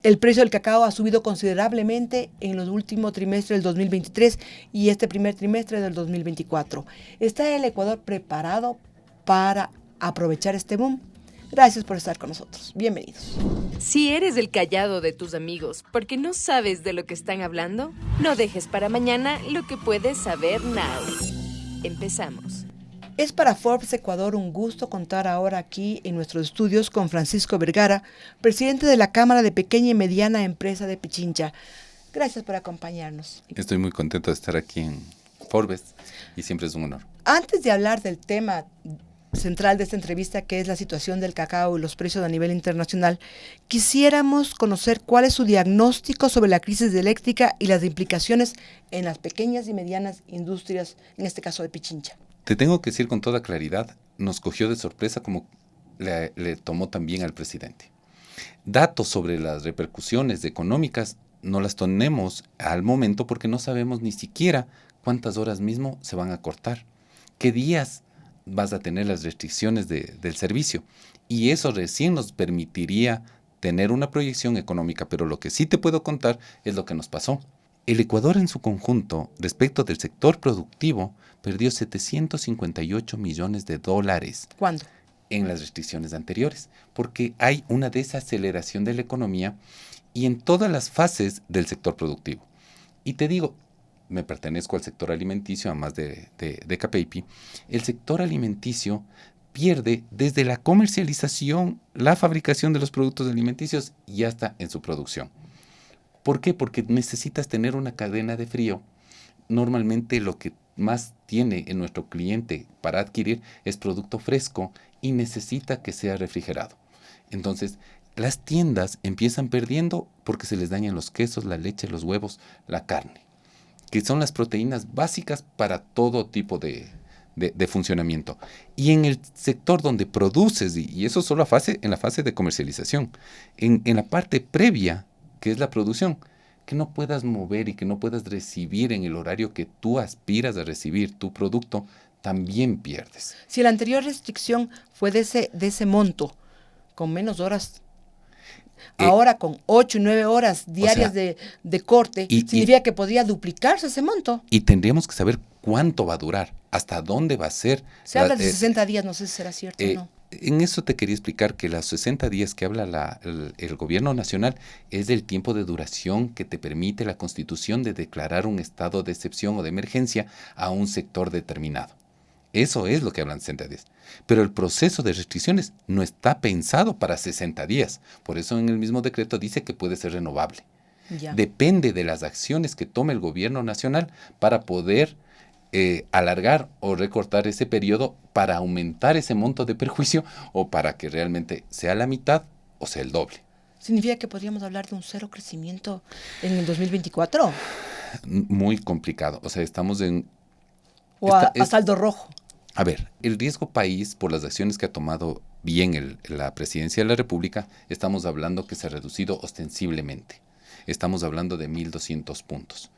El precio del cacao ha subido considerablemente en los últimos trimestres del 2023 y este primer trimestre del 2024. ¿Está el Ecuador preparado para aprovechar este boom? Gracias por estar con nosotros. Bienvenidos. Si eres el callado de tus amigos porque no sabes de lo que están hablando, no dejes para mañana lo que puedes saber now. Empezamos. Es para Forbes Ecuador un gusto contar ahora aquí en nuestros estudios con Francisco Vergara, presidente de la Cámara de Pequeña y Mediana Empresa de Pichincha. Gracias por acompañarnos. Estoy muy contento de estar aquí en Forbes y siempre es un honor. Antes de hablar del tema central de esta entrevista, que es la situación del cacao y los precios a nivel internacional, quisiéramos conocer cuál es su diagnóstico sobre la crisis eléctrica y las implicaciones en las pequeñas y medianas industrias, en este caso de Pichincha. Te tengo que decir con toda claridad, nos cogió de sorpresa como le tomó también al presidente. Datos sobre las repercusiones económicas no las tenemos al momento porque no sabemos ni siquiera cuántas horas mismo se van a cortar, qué días vas a tener las restricciones del servicio. Y eso recién nos permitiría tener una proyección económica, pero lo que sí te puedo contar es lo que nos pasó. El Ecuador en su conjunto, respecto del sector productivo, perdió 758 millones de dólares. ¿Cuándo? En las restricciones anteriores, porque hay una desaceleración de la economía y en todas las fases del sector productivo. Y te digo, me pertenezco al sector alimenticio, además de Capeipi, el sector alimenticio pierde desde la comercialización, la fabricación de los productos alimenticios y hasta en su producción. ¿Por qué? Porque necesitas tener una cadena de frío. Normalmente lo que más tiene en nuestro cliente para adquirir es producto fresco y necesita que sea refrigerado. Entonces, las tiendas empiezan perdiendo porque se les dañan los quesos, la leche, los huevos, la carne, que son las proteínas básicas para todo tipo de funcionamiento. Y en el sector donde produces, y eso solo en la fase de comercialización, en la parte previa, que es la producción, que no puedas mover y que no puedas recibir en el horario que tú aspiras a recibir tu producto, también pierdes. Si la anterior restricción fue de ese monto, con menos horas, ahora con 8 y 9 horas diarias de corte, significa que podría duplicarse ese monto. Y tendríamos que saber cuánto va a durar, hasta dónde va a ser. Se habla de 60 días, no sé si será cierto o no. En eso te quería explicar que las 60 días que habla el gobierno nacional es el tiempo de duración que te permite la Constitución de declarar un estado de excepción o de emergencia a un sector determinado. Eso es lo que hablan 60 días. Pero el proceso de restricciones no está pensado para 60 días. Por eso en el mismo decreto dice que puede ser renovable. Ya. Depende de las acciones que tome el gobierno nacional para poder alargar o recortar ese periodo para aumentar ese monto de perjuicio o para que realmente sea la mitad o sea el doble. ¿Significa que podríamos hablar de un cero crecimiento en el 2024? Muy complicado. O sea, estamos en... O a saldo rojo. A ver, el riesgo país, por las acciones que ha tomado bien la presidencia de la República, estamos hablando que se ha reducido ostensiblemente. Estamos hablando de 1.200 puntos.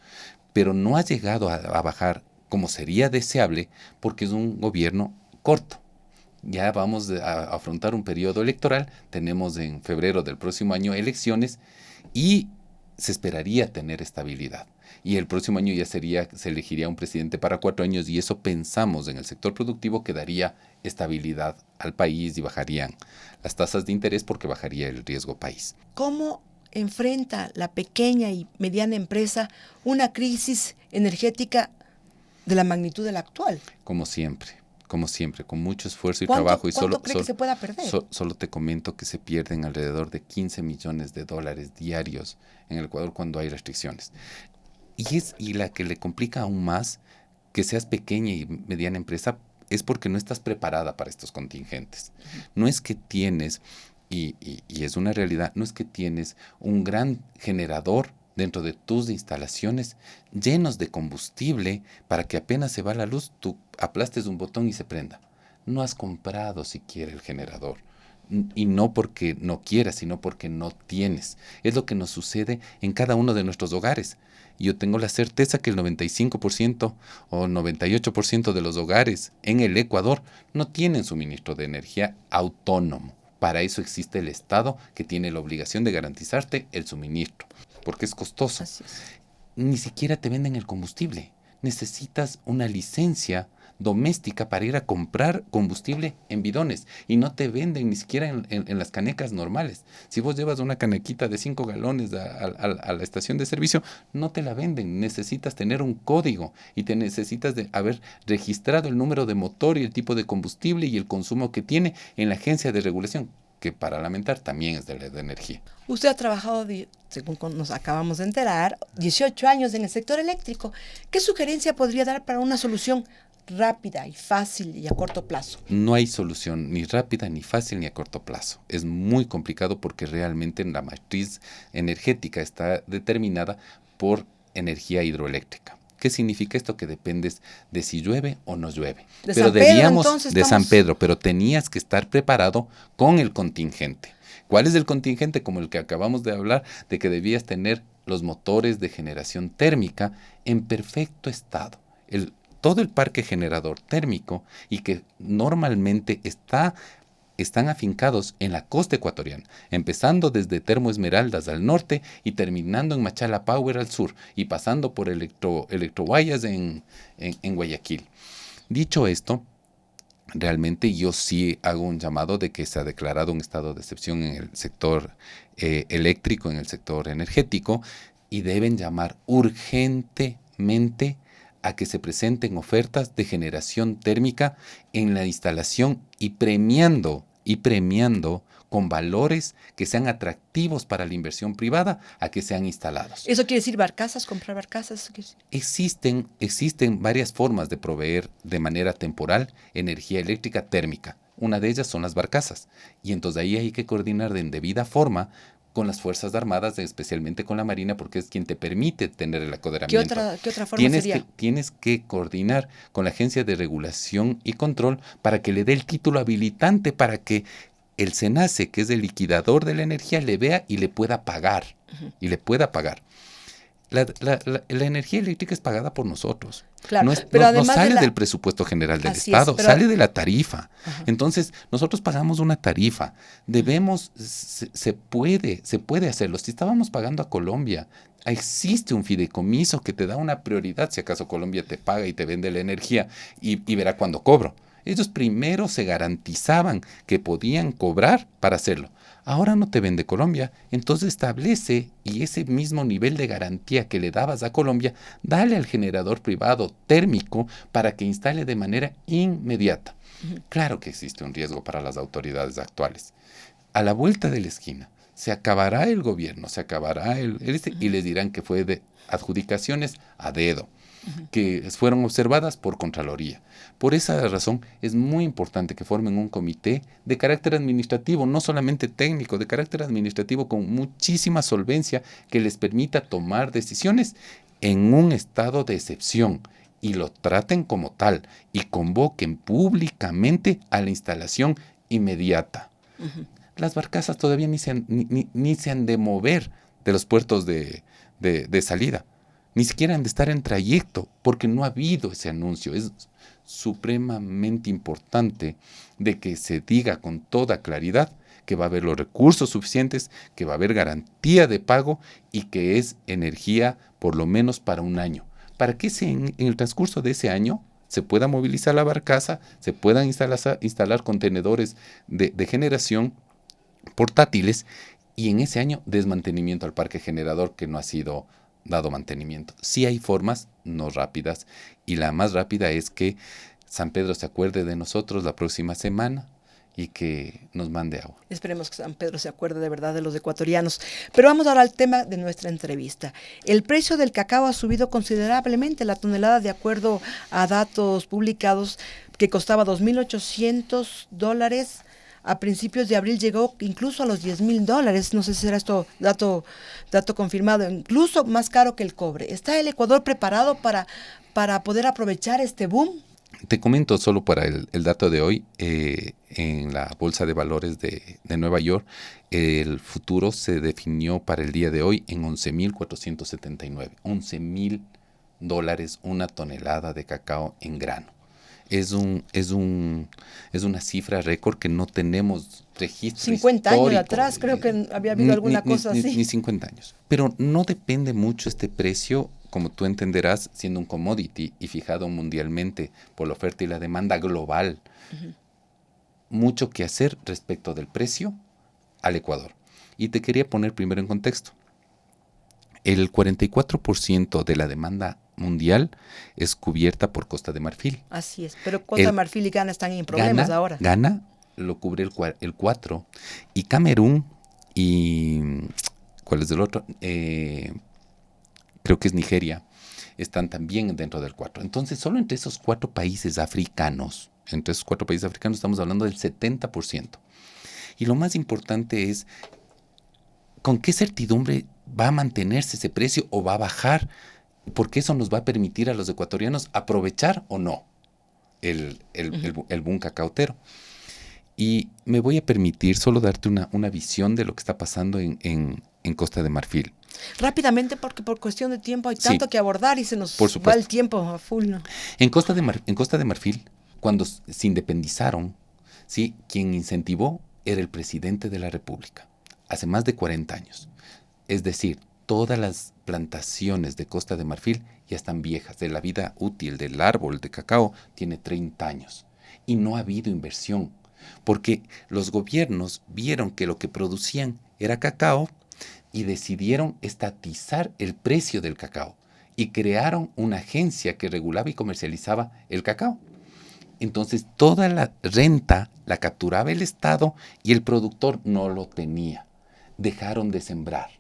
Pero no ha llegado a bajar como sería deseable, porque es un gobierno corto. Ya vamos a afrontar un periodo electoral, tenemos en febrero del próximo año elecciones y se esperaría tener estabilidad. Y el próximo año ya se elegiría un presidente para 4 años y eso pensamos en el sector productivo que daría estabilidad al país y bajarían las tasas de interés porque bajaría el riesgo país. ¿Cómo enfrenta la pequeña y mediana empresa una crisis energética de la magnitud de la actual? Como siempre, con mucho esfuerzo y trabajo. ¿Y ¿Cuánto cree que se pueda perder? Solo te comento que se pierden alrededor de 15 millones de dólares diarios en el Ecuador cuando hay restricciones. Y la que le complica aún más que seas pequeña y mediana empresa es porque no estás preparada para estos contingentes. No es que tienes, y es una realidad, no es que tienes un gran generador dentro de tus instalaciones llenos de combustible para que apenas se va la luz, tú aplastes un botón y se prenda. No has comprado siquiera el generador. Y no porque no quieras, sino porque no tienes. Es lo que nos sucede en cada uno de nuestros hogares. Yo tengo la certeza que el 95% o 98% de los hogares en el Ecuador no tienen suministro de energía autónomo. Para eso existe el Estado, que tiene la obligación de garantizarte el suministro, porque es costoso. Así es. Ni siquiera te venden el combustible. Necesitas una licencia doméstica para ir a comprar combustible en bidones, y no te venden ni siquiera en las canecas normales. Si vos llevas una canequita de 5 galones a la estación de servicio, no te la venden. Necesitas tener un código y te necesitas de haber registrado el número de motor y el tipo de combustible y el consumo que tiene en la agencia de regulación, que para lamentar también es de la de energía. Usted ha trabajado, según nos acabamos de enterar, 18 años en el sector eléctrico. ¿Qué sugerencia podría dar para una solución rápida y fácil y a corto plazo? No hay solución ni rápida, ni fácil, ni a corto plazo. Es muy complicado porque realmente la matriz energética está determinada por energía hidroeléctrica. ¿Qué significa esto? Que dependes de si llueve o no llueve. De Pero San Pedro, debíamos entonces, de San estamos... Pedro, pero tenías que estar preparado con el contingente. ¿Cuál es el contingente? Como el que acabamos de hablar, de que debías tener los motores de generación térmica en perfecto estado. Todo el parque generador térmico, y que normalmente están afincados en la costa ecuatoriana, empezando desde Termo Esmeraldas al norte y terminando en Machala Power al sur, y pasando por Electroguayas en Guayaquil. Dicho esto, realmente yo sí hago un llamado de que se ha declarado un estado de excepción en el sector eléctrico, en el sector energético, y deben llamar urgentemente a que se presenten ofertas de generación térmica en la instalación, y premiando con valores que sean atractivos para la inversión privada a que sean instalados. ¿Eso quiere decir barcazas, comprar barcazas? ¿Eso quiere decir? Existen varias formas de proveer de manera temporal energía eléctrica térmica. Una de ellas son las barcazas, y entonces ahí hay que coordinar de debida forma con las Fuerzas Armadas, especialmente con la Marina, porque es quien te permite tener el apoderamiento. ¿Qué otra forma sería? Tienes que coordinar con la Agencia de Regulación y Control para que le dé el título habilitante para que el SENACE, que es el liquidador de la energía, le vea y le pueda pagar. Uh-huh. Y le pueda pagar. La energía eléctrica es pagada por nosotros. Claro, pero no sale del presupuesto general del Estado, sale de la tarifa. Ajá. Entonces, nosotros pagamos una tarifa. Se puede hacerlo. Si estábamos pagando a Colombia, existe un fideicomiso que te da una prioridad si acaso Colombia te paga y te vende la energía y verá cuándo cobro. Ellos primero se garantizaban que podían cobrar para hacerlo. Ahora no te vende Colombia, entonces establece, y ese mismo nivel de garantía que le dabas a Colombia, dale al generador privado térmico para que instale de manera inmediata. Uh-huh. Claro que existe un riesgo para las autoridades actuales. A la vuelta de la esquina se acabará el gobierno, se acabará y les dirán que fue de adjudicaciones a dedo, que fueron observadas por Contraloría. Por esa razón es muy importante que formen un comité de carácter administrativo, no solamente técnico, de carácter administrativo con muchísima solvencia, que les permita tomar decisiones en un estado de excepción, y lo traten como tal y convoquen públicamente a la instalación inmediata. Uh-huh. Las barcazas todavía ni se han de mover de los puertos de salida. Ni siquiera han de estar en trayecto, porque no ha habido ese anuncio. Es supremamente importante de que se diga con toda claridad que va a haber los recursos suficientes, que va a haber garantía de pago y que es energía por lo menos para un año. Para que en el transcurso de ese año se pueda movilizar la barcaza, se puedan instalar contenedores de generación portátiles, y en ese año desmantenimiento al parque generador que no ha sido dado mantenimiento. Sí hay formas no rápidas, y la más rápida es que San Pedro se acuerde de nosotros la próxima semana y que nos mande agua. Esperemos que San Pedro se acuerde de verdad de los ecuatorianos. Pero vamos ahora al tema de nuestra entrevista. El precio del cacao ha subido considerablemente. La tonelada, de acuerdo a datos publicados, que costaba $2,800, a principios de abril llegó incluso a los $10,000. No sé si será esto dato confirmado, incluso más caro que el cobre. ¿Está el Ecuador preparado para poder aprovechar este boom? Te comento solo para el dato de hoy, en la Bolsa de Valores de Nueva York, el futuro se definió para el día de hoy en 11,479. $11,000 una tonelada de cacao en grano. es una cifra récord que no tenemos registro 50 histórico. años atrás creo que había habido alguna cosa así. Ni 50 años. Pero no depende mucho este precio, como tú entenderás, siendo un commodity y fijado mundialmente por la oferta y la demanda global. Uh-huh. Mucho que hacer respecto del precio al Ecuador. Y te quería poner primero en contexto. El 44% de la demanda mundial es cubierta por Costa de Marfil. Así es, pero Costa de Marfil y Ghana están en problemas ahora. Ghana lo cubre el 4%, y Camerún y... ¿cuál es el otro? Creo que es Nigeria, están también dentro del 4%. Entonces, solo entre esos 4 países africanos, estamos hablando del 70%. Y lo más importante es, ¿con qué certidumbre va a mantenerse ese precio o va a bajar? Porque eso nos va a permitir a los ecuatorianos aprovechar o no el boom cacautero. Y me voy a permitir solo darte una visión de lo que está pasando en Costa de Marfil. Rápidamente, porque por cuestión de tiempo hay tanto que abordar y se nos va el tiempo a full, ¿no? En Costa de Marfil, cuando se independizaron, ¿sí?, quien incentivó era el presidente de la República, hace más de 40 años. Es decir, todas las plantaciones de Costa de Marfil ya están viejas. De la vida útil del árbol de cacao tiene 30 años. Y no ha habido inversión, porque los gobiernos vieron que lo que producían era cacao y decidieron estatizar el precio del cacao y crearon una agencia que regulaba y comercializaba el cacao. Entonces toda la renta la capturaba el Estado y el productor no lo tenía. Dejaron de sembrar.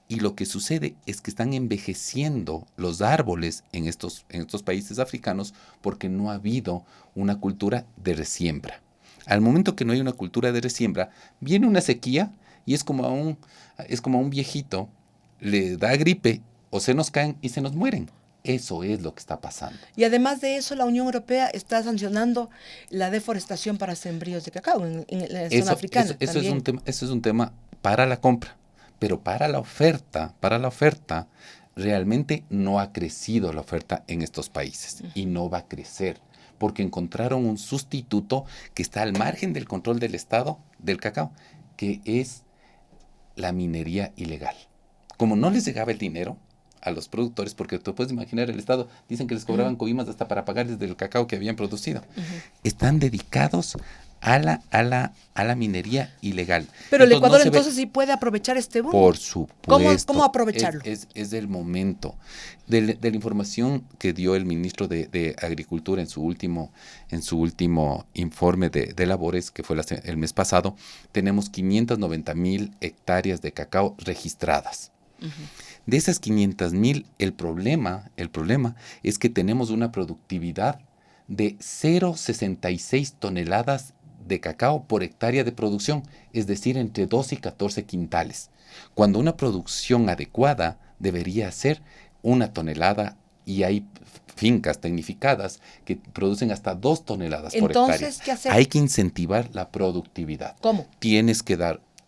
Y lo que sucede es que están envejeciendo los árboles en estos países africanos porque no ha habido una cultura de resiembra. Al momento que no hay una cultura de resiembra, viene una sequía y es como a un viejito, le da gripe o se nos caen y se nos mueren. Eso es lo que está pasando. Y además de eso, la Unión Europea está sancionando la deforestación para sembríos de cacao en la zona africana. Eso es un tema para la compra, pero para la oferta realmente no ha crecido la oferta en estos países y no va a crecer porque encontraron un sustituto que está al margen del control del Estado del cacao, que es la minería ilegal. Como no les llegaba el dinero a los productores, porque tú puedes imaginar, el Estado, dicen que les cobraban coimas hasta para pagarles del cacao que habían producido. Están dedicados a la minería ilegal. Pero el Ecuador entonces sí puede aprovechar este boom. Por supuesto. ¿Cómo aprovecharlo? Es el momento. De la información que dio el ministro de Agricultura en su último informe de labores, que fue el mes pasado, tenemos 590,000 hectáreas de cacao registradas. Uh-huh. De esas 500,000, el problema es que tenemos una productividad de 0,66 toneladas de cacao por hectárea de producción, es decir, entre 12 y 14 quintales, cuando una producción adecuada debería ser 1 tonelada, y hay fincas tecnificadas que producen hasta 2 toneladas por hectárea. Entonces, ¿qué hacer? Hay que incentivar la productividad. ¿Cómo?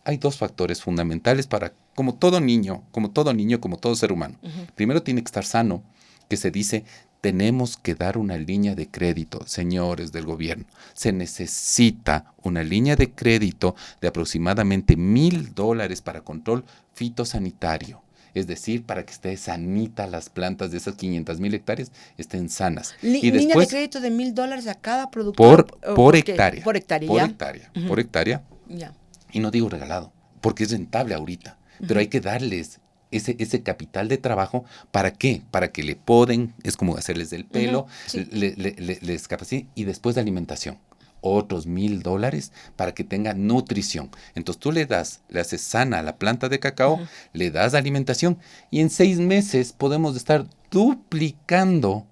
Hay 2 factores fundamentales para, como todo niño, como todo ser humano. Uh-huh. Primero tiene que estar sano, que se dice, tenemos que dar una línea de crédito, señores del gobierno. Se necesita una línea de crédito de aproximadamente $1,000 para control fitosanitario. Es decir, para que esté sanita las plantas de esas 500,000 hectáreas, estén sanas. Y después, línea de crédito de $1,000 a cada productor. Por hectárea. Por hectárea, por ¿ya? Hectárea, uh-huh. Por hectárea. Ya. Y no digo regalado, porque es rentable ahorita. Uh-huh. Pero hay que darles ese capital de trabajo. ¿Para qué? Para que le poden, es como hacerles del pelo, uh-huh. Sí. Les capaciten, y después de alimentación. Otros $1,000 para que tenga nutrición. Entonces tú le haces sana a la planta de cacao, uh-huh. Le das alimentación, y en 6 meses podemos estar duplicando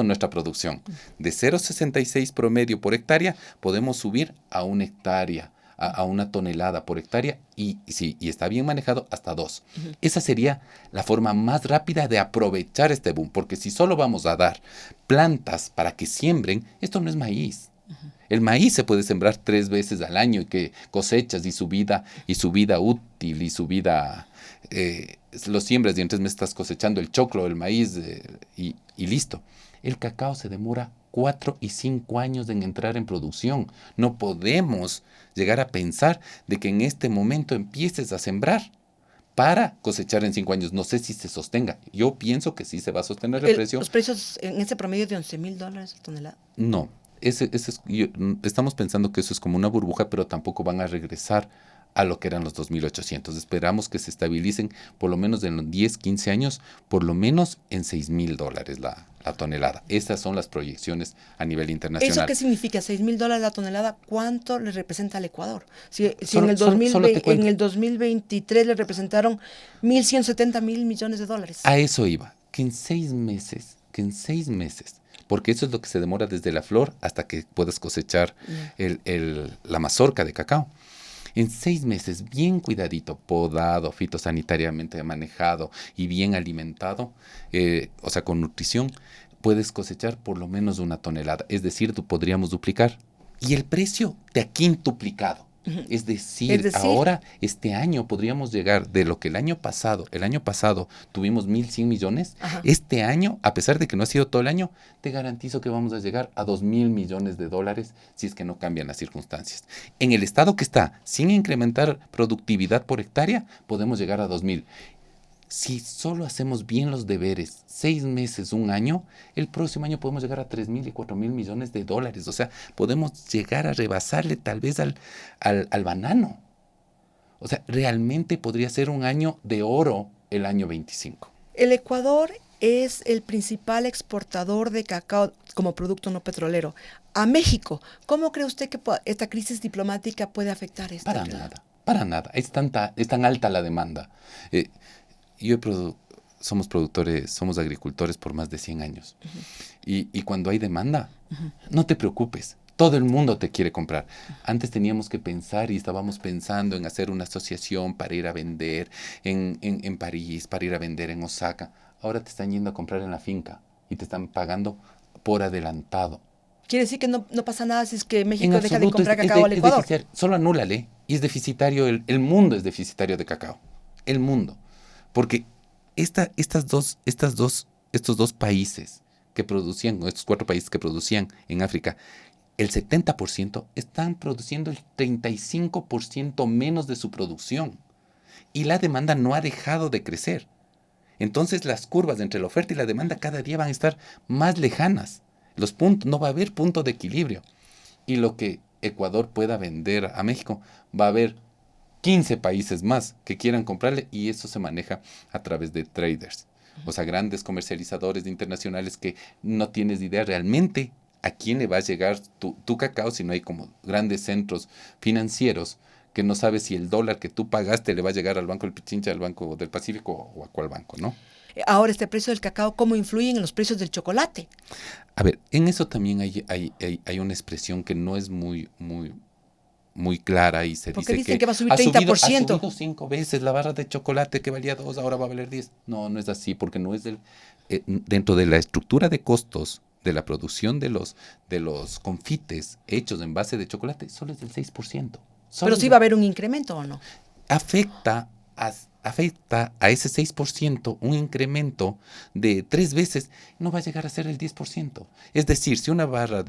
nuestra producción. Uh-huh. De 0,66 promedio por hectárea, podemos subir a 1 hectárea, a 1 tonelada por hectárea, y está bien manejado, hasta 2. Uh-huh. Esa sería la forma más rápida de aprovechar este boom, porque si solo vamos a dar plantas para que siembren, esto no es maíz. Uh-huh. El maíz se puede sembrar 3 veces al año y que cosechas y su vida útil y su vida, lo siembras y en 3 meses estás cosechando el choclo, el maíz y listo. El cacao se demora 4 y 5 años en entrar en producción. No podemos llegar a pensar de que en este momento empieces a sembrar para cosechar en 5 años. No sé si se sostenga. Yo pienso que sí se va a sostener el precio. Los precios en ese promedio de $11,000 a tonelada. No, estamos pensando que eso es como una burbuja, pero tampoco van a regresar a lo que eran los 2.800. Esperamos que se estabilicen por lo menos en los 10, 15 años, por lo menos en $6,000 la tonelada. Esas son las proyecciones a nivel internacional. ¿Eso qué significa? $6,000 la tonelada, ¿cuánto le representa al Ecuador? Si Solo- en el solo- solo te cuento. en el 2023 le representaron 1.170 millones de dólares. A eso iba, que en 6 meses, porque eso es lo que se demora desde la flor hasta que puedas cosechar la mazorca de cacao. En 6 meses, bien cuidadito, podado, fitosanitariamente manejado y bien alimentado, o sea, con nutrición, puedes cosechar por lo menos 1 tonelada. Es decir, podríamos duplicar. Y el precio te ha quintuplicado. Es decir, ahora, este año podríamos llegar de lo que el año pasado tuvimos 1.100 millones. Ajá. Este año, a pesar de que no ha sido todo el año, te garantizo que vamos a llegar a 2.000 millones de dólares si es que no cambian las circunstancias. En el estado que está, sin incrementar productividad por hectárea, podemos llegar a 2.000. Si solo hacemos bien los deberes, 6 meses, 1 año, el próximo año podemos llegar a 3.000 y 4.000 millones de dólares. O sea, podemos llegar a rebasarle tal vez al banano. O sea, realmente podría ser un año de oro el año 25. El Ecuador es el principal exportador de cacao como producto no petrolero. A México, ¿cómo cree usted que esta crisis diplomática puede afectar esto? Para nada. Es tan alta la demanda. Somos agricultores por más de 100 años. Uh-huh. Y cuando hay demanda, no te preocupes. Todo el mundo te quiere comprar. Antes teníamos que pensar y estábamos pensando en hacer una asociación para ir a vender en París, para ir a vender en Osaka. Ahora te están yendo a comprar en la finca y te están pagando por adelantado. Quiere decir que no pasa nada si es que México deja de comprar cacao al Ecuador. Solo anúlale. Y es deficitario, el mundo es deficitario de cacao. El mundo. Porque estos dos países que producían, estos 4 países que producían en África, el 70% están produciendo el 35% menos de su producción. Y la demanda no ha dejado de crecer. Entonces las curvas entre la oferta y la demanda cada día van a estar más lejanas. No va a haber punto de equilibrio. Y lo que Ecuador pueda vender a México, va a haber 15 países más que quieran comprarle y eso se maneja a través de traders. O sea, grandes comercializadores internacionales que no tienes idea realmente a quién le va a llegar tu cacao si no hay como grandes centros financieros que no sabes si el dólar que tú pagaste le va a llegar al Banco del Pichincha, al Banco del Pacífico o a cuál banco, ¿no? Ahora, este precio del cacao, ¿cómo influye en los precios del chocolate? A ver, en eso también hay una expresión que no es muy clara y se Porque dice dicen que va a subir 30%. Ha subido 5 veces la barra de chocolate que valía 2, ahora va a valer 10. No es así, porque no es dentro de la estructura de costos de la producción de los confites hechos en base de chocolate, solo es del 6%. Pero sí va a haber un incremento, ¿o no? Afecta a ese 6% un incremento de 3 veces, no va a llegar a ser el 10%. Es decir, si una barra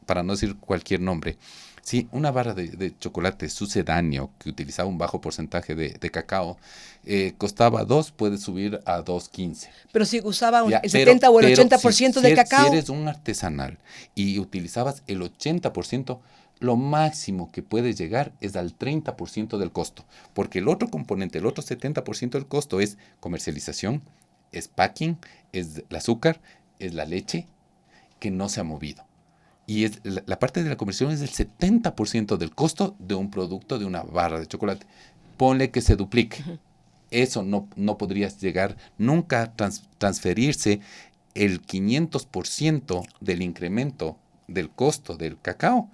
para no decir cualquier nombre, si una barra de chocolate sucedáneo que utilizaba un bajo porcentaje de cacao costaba 2, puede subir a 2.15. Pero si usaba el 70 o el 80% de cacao. Si eres un artesanal y utilizabas el 80%, lo máximo que puede llegar es al 30% del costo. Porque el otro componente, el otro 70% del costo es comercialización, es packing, es el azúcar, es la leche que no se ha movido. Y la parte de la conversión es el 70% del costo de un producto, de una barra de chocolate. Ponle que se duplique. Uh-huh. Eso no podría llegar nunca a transferirse el 500% del incremento del costo del cacao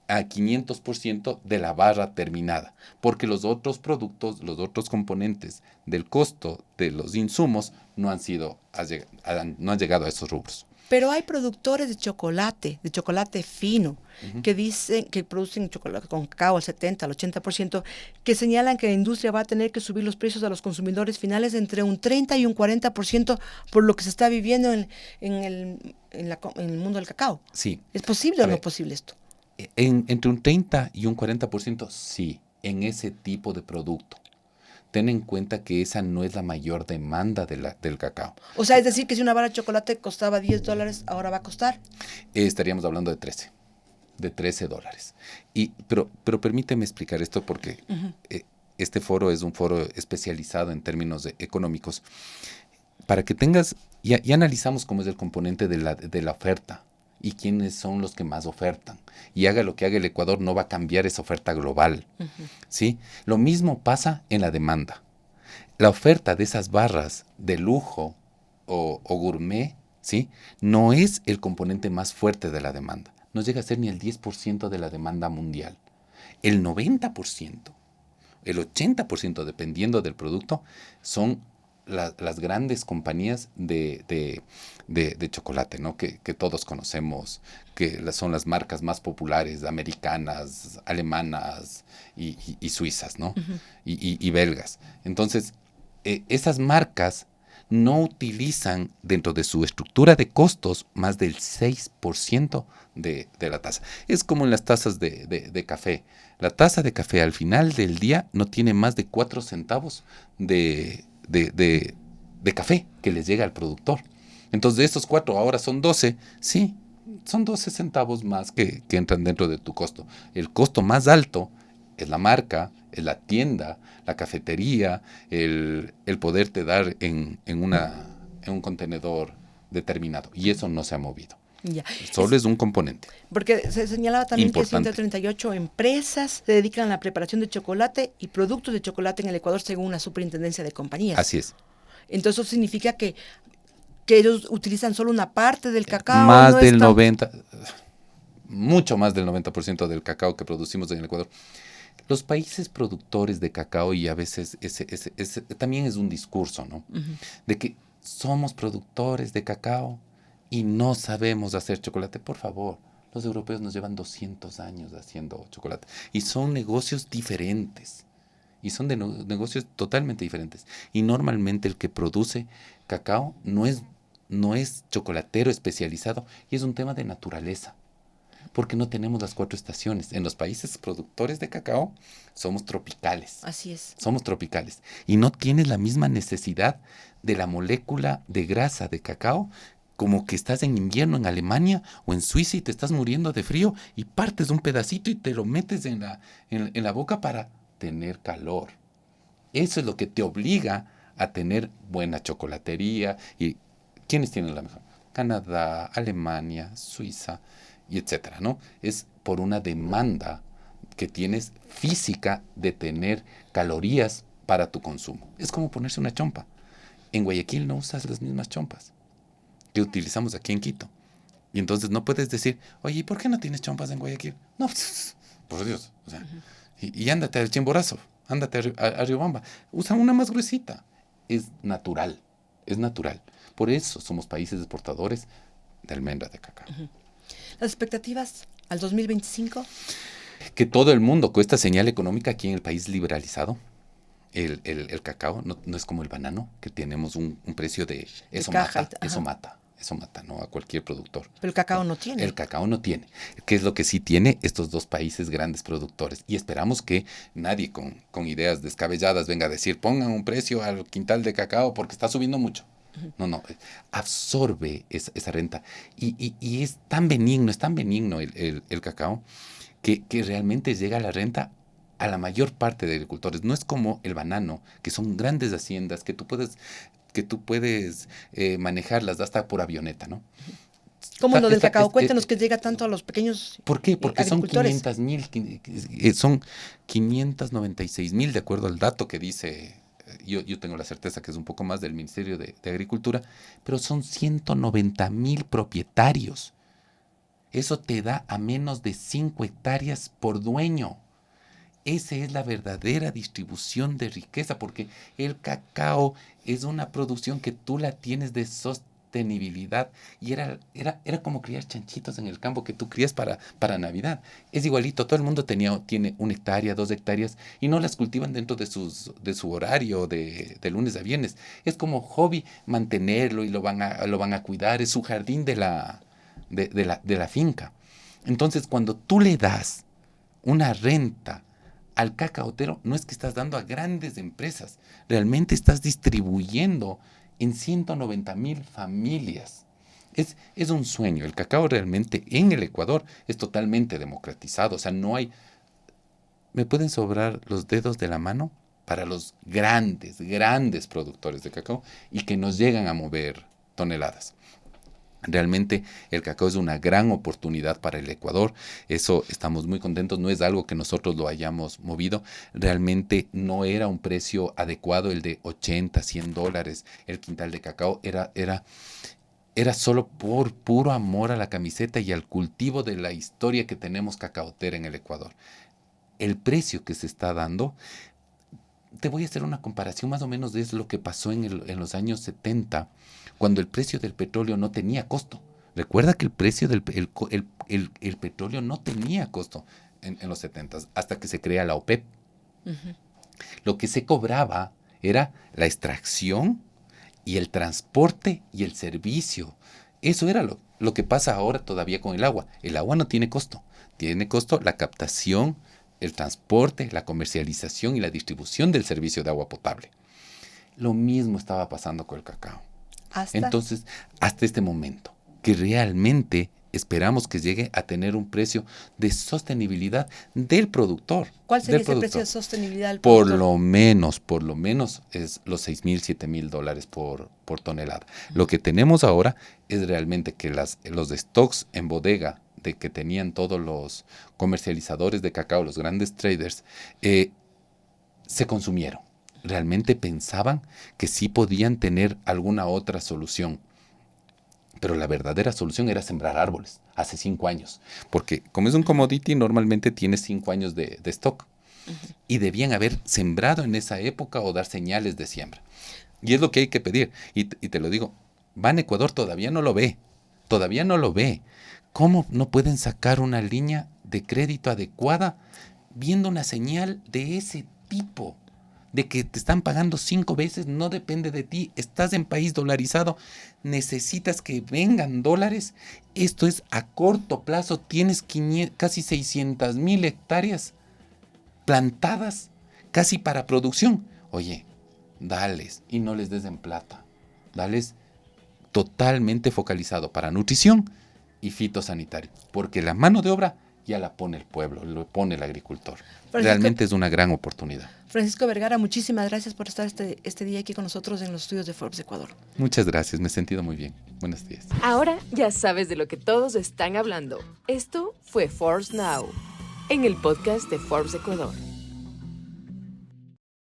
a 500% de la barra terminada. Porque los otros productos, los otros componentes del costo de los insumos no han llegado a esos rubros. Pero hay productores de chocolate fino, Ujú. que dicen que producen chocolate con cacao al 70, al 80%, que señalan que la industria va a tener que subir los precios a los consumidores finales entre un 30 y un 40% por lo que se está viviendo en el mundo del cacao. Sí. ¿Es posible A o no ver, posible esto? entre un 30 y un 40%, sí, en ese tipo de producto. Ten en cuenta que esa no es la mayor demanda del cacao. O sea, es decir, que si una barra de chocolate costaba $10, ahora va a costar. Estaríamos hablando de 13 dólares. Pero permíteme explicar esto porque Ujú. este foro es un foro especializado en términos económicos. Para que tengas, ya analizamos cómo es el componente de la oferta y quiénes son los que más ofertan. Y haga lo que haga el Ecuador, no va a cambiar esa oferta global. Ujú. ¿Sí? Lo mismo pasa en la demanda. La oferta de esas barras de lujo o gourmet, ¿sí? No es el componente más fuerte de la demanda. No llega a ser ni el 10% de la demanda mundial. El 90%, el 80%, dependiendo del producto, son las grandes compañías de chocolate, ¿no? Que todos conocemos, que son las marcas más populares, americanas, alemanas y suizas, ¿no? Ujú. Y belgas. Entonces, esas marcas no utilizan dentro de su estructura de costos más del 6% de la tasa. Es como en las tazas de café. La taza de café al final del día no tiene más de 4 centavos de café que les llega al productor. Entonces, de esos 4 ahora son 12, sí, son 12 centavos más que entran dentro de tu costo. El costo más alto es la marca, es la tienda, la cafetería, el poderte dar en un contenedor determinado. Y eso no se ha movido. Ya. Solo es un componente Porque se señalaba también que importante. 138 empresas se dedican a la preparación de chocolate y productos de chocolate en el Ecuador según la superintendencia de compañías. Así es. Entonces eso significa que ellos utilizan solo una parte del cacao, Más no del están... 90, mucho más del 90% del cacao que producimos en el Ecuador. Los países productores de cacao, y a veces también es un discurso, ¿no? Ujú. De que somos productores de cacao y no sabemos hacer chocolate. Por favor, los europeos nos llevan 200 años haciendo chocolate. Y son negocios diferentes. Y son negocios totalmente diferentes. Y normalmente el que produce cacao no es chocolatero especializado y es un tema de naturaleza. Porque no tenemos las 4 estaciones. En los países productores de cacao somos tropicales. Así es. Somos tropicales. Y no tienes la misma necesidad de la molécula de grasa de cacao como que estás en invierno en Alemania o en Suiza y te estás muriendo de frío y partes un pedacito y te lo metes en la boca para tener calor. Eso es lo que te obliga a tener buena chocolatería. ¿Y quiénes tienen la mejor? Canadá, Alemania, Suiza y etcétera, ¿no? Es por una demanda que tienes física de tener calorías para tu consumo. Es como ponerse una chompa. En Guayaquil no usas las mismas chompas que utilizamos aquí en Quito. Y entonces no puedes decir, oye, ¿y por qué no tienes chompas en Guayaquil? No, por Dios. O sea, y ándate al Chimborazo, ándate a Riobamba. Usa una más gruesita. Es natural, es natural. Por eso somos países exportadores de almendra de cacao. Las expectativas al 2025. Que todo el mundo, con esta señal económica aquí en el país liberalizado, el cacao no es como el banano, que tenemos un precio de... Eso caja mata, eso mata, ¿no? A cualquier productor. Pero el cacao no tiene. El cacao no tiene. ¿Qué es lo que sí tiene estos dos países grandes productores? Y esperamos que nadie con ideas descabelladas venga a decir, pongan un precio al quintal de cacao porque está subiendo mucho. No, absorbe esa renta. Y es tan benigno el cacao, que realmente llega a la renta a la mayor parte de agricultores. No es como el banano, que son grandes haciendas que tú puedes manejarlas hasta por avioneta, ¿no? ¿Cómo lo del cacao? Cuéntanos que llega tanto a los pequeños ¿Por qué? Porque son agricultores. 500,000, son 596,000 de acuerdo al dato que dice, yo tengo la certeza que es un poco más del Ministerio de Agricultura, pero son 190,000 propietarios. Eso te da a menos de 5 hectáreas por dueño. Esa es la verdadera distribución de riqueza, porque el cacao es una producción que tú la tienes de sostenibilidad. Y era como criar chanchitos en el campo que tú crías para Navidad. Es igualito, todo el mundo tiene 1 hectárea, 2 hectáreas y no las cultivan dentro de su horario de lunes a viernes. Es como hobby mantenerlo y lo van a cuidar, es su jardín de la finca. Entonces, cuando tú le das una renta al cacaotero, no es que estás dando a grandes empresas, realmente estás distribuyendo en 190,000 familias. Es un sueño. El cacao realmente en el Ecuador es totalmente democratizado. O sea, no hay... Me pueden sobrar los dedos de la mano para los grandes productores de cacao y que nos llegan a mover toneladas. Realmente el cacao es una gran oportunidad para el Ecuador, eso estamos muy contentos, no es algo que nosotros lo hayamos movido, realmente no era un precio adecuado el de 80, 100 dólares el quintal de cacao, era solo por puro amor a la camiseta y al cultivo de la historia que tenemos cacaotera en el Ecuador. El precio que se está dando, te voy a hacer una comparación más o menos de lo que pasó en los años 70, cuando el precio del petróleo no tenía costo. Recuerda que el precio del el petróleo no tenía costo en los 70, hasta que se crea la OPEP. Uh-huh. Lo que se cobraba era la extracción y el transporte y el servicio. Eso era lo que pasa ahora todavía con el agua. El agua no tiene costo. Tiene costo la captación, el transporte, la comercialización y la distribución del servicio de agua potable. Lo mismo estaba pasando con el cacao. Entonces, hasta este momento, que realmente esperamos que llegue a tener un precio de sostenibilidad del productor. ¿Cuál sería ese precio de sostenibilidad del productor? Por lo menos es los 6,000, 7,000 dólares por tonelada. Lo que tenemos ahora es realmente que los stocks en bodega de que tenían todos los comercializadores de cacao, los grandes traders, se consumieron. Realmente pensaban que sí podían tener alguna otra solución. Pero la verdadera solución era sembrar árboles hace 5 años. Porque como es un commodity, normalmente tiene 5 años de stock. Uh-huh. Y debían haber sembrado en esa época o dar señales de siembra. Y es lo que hay que pedir. Y te lo digo, Ban Ecuador todavía no lo ve. Todavía no lo ve. ¿Cómo no pueden sacar una línea de crédito adecuada viendo una señal de ese tipo? De que te están pagando 5 veces, no depende de ti, estás en país dolarizado, necesitas que vengan dólares, esto es a corto plazo, tienes casi 600,000 hectáreas plantadas, casi para producción. Oye, dales y no les des en plata, dales totalmente focalizado para nutrición y fitosanitario, porque la mano de obra ya la pone el pueblo, lo pone el agricultor. Realmente es una gran oportunidad. Francisco Vergara, muchísimas gracias por estar este día aquí con nosotros en los estudios de Forbes Ecuador. Muchas gracias, me he sentido muy bien. Buenos días. Ahora ya sabes de lo que todos están hablando. Esto fue Forbes Now, en el podcast de Forbes Ecuador.